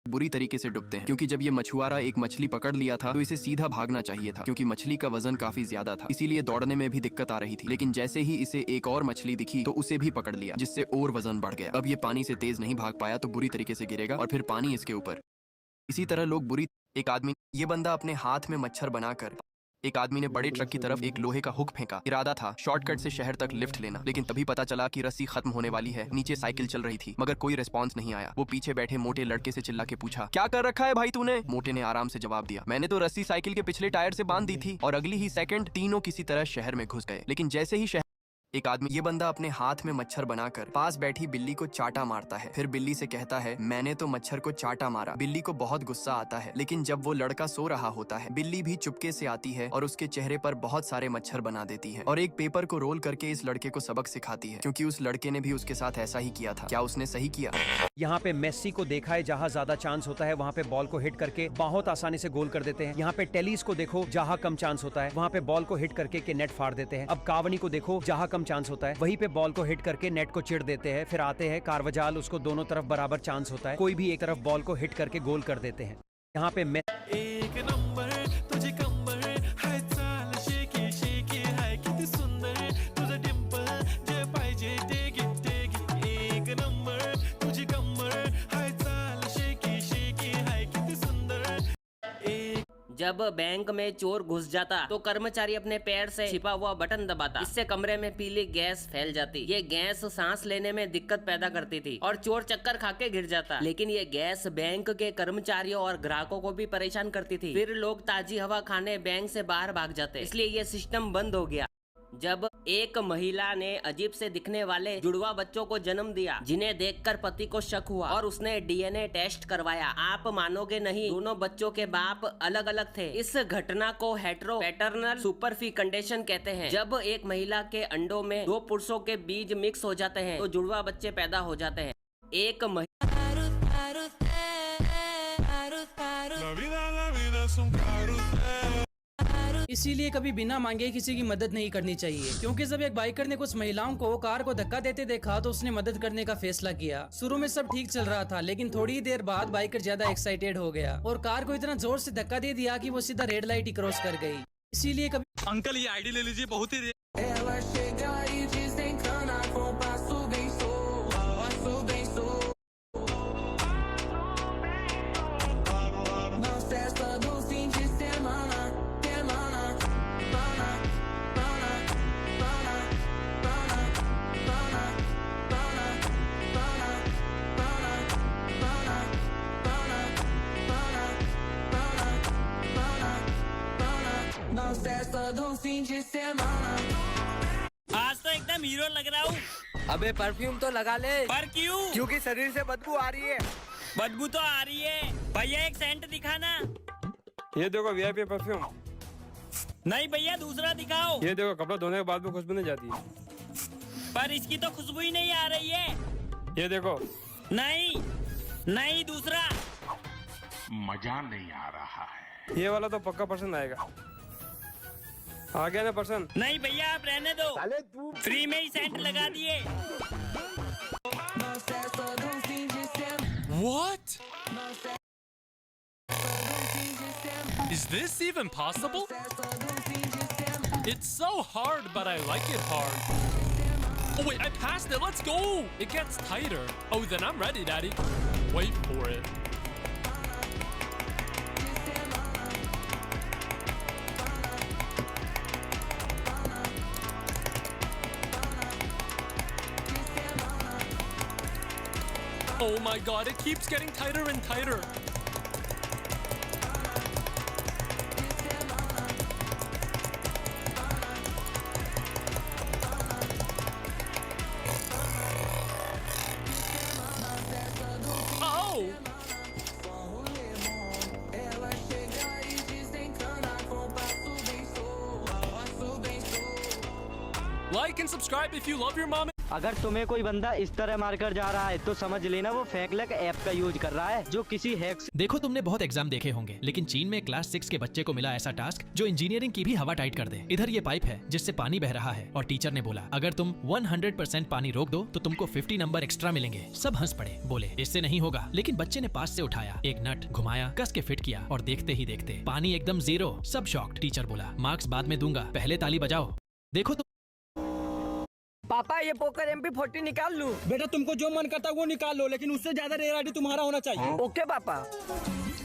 बुरी तरीके से डूबते हैं, क्योंकि जब ये मछुआरा एक मछली पकड़ लिया था तो इसे सीधा भागना चाहिए था, क्योंकि मछली का वजन काफी ज्यादा था, इसीलिए दौड़ने में भी दिक्कत आ रही थी। लेकिन जैसे ही इसे एक और मछली दिखी तो उसे भी पकड़ लिया, जिससे और वजन बढ़ गया। अब ये पानी से तेज नहीं भाग पाया तो बुरी तरीके से गिरेगा और फिर पानी इसके ऊपर। इसी तरह लोग बुरी एक आदमी ये बंदा अपने हाथ में मच्छर बनाकर एक आदमी ने बड़े ट्रक की तरफ एक लोहे का हुक फेंका। इरादा था शॉर्टकट से शहर तक लिफ्ट लेना, लेकिन तभी पता चला कि रस्सी खत्म होने वाली है। नीचे साइकिल चल रही थी, मगर कोई रिस्पांस नहीं आया। वो पीछे बैठे मोटे लड़के से चिल्ला के पूछा, क्या कर रखा है भाई तूने? मोटे ने आराम से जवाब दिया, मैंने तो रस्सी साइकिल के पिछले टायर से बांध दी थी। और अगली ही सेकंड तीनों किसी तरह शहर में घुस गए। लेकिन जैसे ही एक आदमी ये बंदा अपने हाथ में मच्छर बनाकर पास बैठी बिल्ली को चाटा मारता है। फिर बिल्ली से कहता है, मैंने तो मच्छर को चाटा मारा। बिल्ली को बहुत गुस्सा आता है, लेकिन जब वो लड़का सो रहा होता है, बिल्ली भी चुपके से आती है और उसके चेहरे पर बहुत सारे मच्छर बना देती है और एक पेपर को रोल करके इस लड़के को सबक सिखाती है, क्योंकि उस लड़के ने भी उसके साथ ऐसा ही किया था। क्या उसने सही किया? यहाँ पे मेस्सी को देखा है, जहाँ ज्यादा चांस होता है वहाँ पे बॉल को हिट करके बहुत आसानी से गोल कर देते हैं। यहाँ पे टेलीस को देखो, जहाँ कम चांस होता है वहाँ पे बॉल को हिट करके के नेट फाड़ देते हैं। अब कावनी को देखो, जहाँ कम चांस होता है वहीं पे बॉल को हिट करके नेट को चिढ़ देते हैं। फिर आते हैं कारवजाल, उसको दोनों तरफ बराबर चांस होता है, कोई भी एक तरफ बॉल को हिट करके गोल कर देते हैं। यहाँ पे एक नंबर तुझे कंबर हाय चाल शेकी शेकी हाय किती सुंदर तुझं डिंपल जे पाहिजे टेक इट एक नंबर तुझी कंबर हाय चाल शेकी शेकी हाय किती सुंदर। जब बैंक में चोर घुस जाता तो कर्मचारी अपने पैर से छिपा हुआ बटन दबाता, इससे कमरे में पीली गैस फैल जाती। ये गैस सांस लेने में दिक्कत पैदा करती थी और चोर चक्कर खा के गिर जाता। लेकिन ये गैस बैंक के कर्मचारियों और ग्राहकों को भी परेशान करती थी। फिर लोग ताजी हवा खाने बैंक से बाहर भाग जाते, इसलिए ये सिस्टम बंद हो गया। जब एक महिला ने अजीब से दिखने वाले जुड़वा बच्चों को जन्म दिया, जिन्हें देखकर पति को शक हुआ और उसने डीएनए टेस्ट करवाया। आप मानोगे नहीं, दोनों बच्चों के बाप अलग अलग थे। इस घटना को हेटेरो पैटर्नल सुपरफिकेंडेशन कहते हैं। जब एक महिला के अंडों में दो पुरुषों के बीज मिक्स हो जाते हैं तो जुड़वा बच्चे पैदा हो जाते हैं। एक इसीलिए कभी बिना मांगे किसी की मदद नहीं करनी चाहिए, क्योंकि जब एक बाइकर ने कुछ महिलाओं को कार को धक्का देते देखा तो उसने मदद करने का फैसला किया। शुरू में सब ठीक चल रहा था, लेकिन थोड़ी ही देर बाद बाइकर ज्यादा एक्साइटेड हो गया और कार को इतना जोर से धक्का दे दिया कि वो सीधा रेड लाइट ही क्रॉस कर गई। इसीलिए कभी अंकल ये आईडी ले लीजिए, बहुत ही आज तो एकदम हीरो लग रहा हूँ। अबे परफ्यूम तो लगा ले। पर क्यों? क्योंकि शरीर से बदबू आ रही है। बदबू तो आ रही है। भैया एक सेंट दिखाना। ये देखो वीआईपी परफ्यूम। नहीं भैया दूसरा दिखाओ। ये देखो कपड़ा धोने के बाद भी खुशबू नहीं जाती है। पर इसकी तो खुशबू ही नहीं आ रही है। ये देखो। नहीं नहीं दूसरा। मजा नहीं आ रहा है। ये वाला तो पक्का पसंद आएगा। आ गया ना पसंद? नहीं भैया आप रहने दो, फ्री में ही सेंट लगा दिए। What? Is this even possible? It's so hard, but I like it hard. Oh wait, I passed it. Let's go. It gets tighter. Oh, then I'm ready, Daddy. Wait for it. Oh my God, it keeps getting tighter and tighter. Oh! Like and subscribe if you love your mom. अगर तुम्हें कोई बंदा इस तरह मारकर जा रहा है तो समझ लेना वो फेक लक ऐप का यूज कर रहा है जो किसी हैक से। देखो तुमने बहुत एग्जाम देखे होंगे, लेकिन चीन में क्लास 6 के बच्चे को मिला ऐसा टास्क जो इंजीनियरिंग की भी हवा टाइट कर दे। इधर ये पाइप है जिससे पानी बह रहा है और टीचर ने बोला अगर तुम 100% पानी रोक दो तो तुमको 50 नंबर एक्स्ट्रा मिलेंगे। सब हंस पड़े, बोले इससे नहीं होगा। लेकिन बच्चे ने पास से उठाया, एक नट घुमाया, कस के फिट किया और देखते ही देखते पानी एकदम 0। सब शॉक्ड। टीचर बोला मार्क्स बाद में दूंगा, पहले ताली बजाओ। देखो तुम पापा ये पोकर MP40 निकाल लूं? बेटा तुमको जो मन करता है वो निकाल लो, लेकिन उससे ज्यादा रेयर आईडी तुम्हारा होना चाहिए। ओके पापा।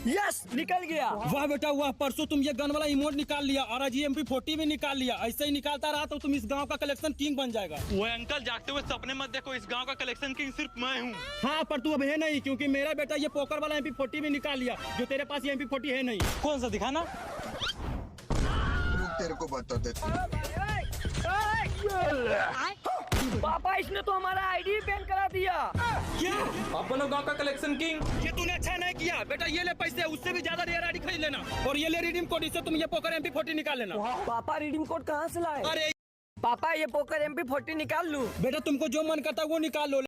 यस, निकल गया। वाह बेटा वाह, परसों तुम ये गन वाला इमोट निकाल लिया और आज ये MP40 भी निकाल लिया। ऐसे ही निकालता रहा तो तुम इस गांव का कलेक्शन किंग बन जाएगा। वो अंकल जागते हुए सपने मत देखो, इस गांव का कलेक्शन किंग सिर्फ मैं हूँ। हाँ पर तू अब है नहीं, क्योंकि मेरा बेटा ये पोकर वाला MP40 भी निकाल लिया जो तेरे पास ये MP40 है नहीं। कौन सा दिखाना? तेरे को बता देते। पापा इसने तो हमारा आईडी बैन करा दिया। क्या? अपनों गांव का कलेक्शन किंग। ये तूने अच्छा नहीं किया बेटा। ये ले पैसे, उससे भी ज्यादा रेयर आईडी खरीद लेना और ये ले रिडीम कोड, इससे तुम ये पोकर MP40 निकाल लेना। पापा रिडीम कोड कहाँ से लाए? अरे पापा ये पोकर MP40 निकाल लूं? बेटा तुमको जो मन करता है वो निकाल लो।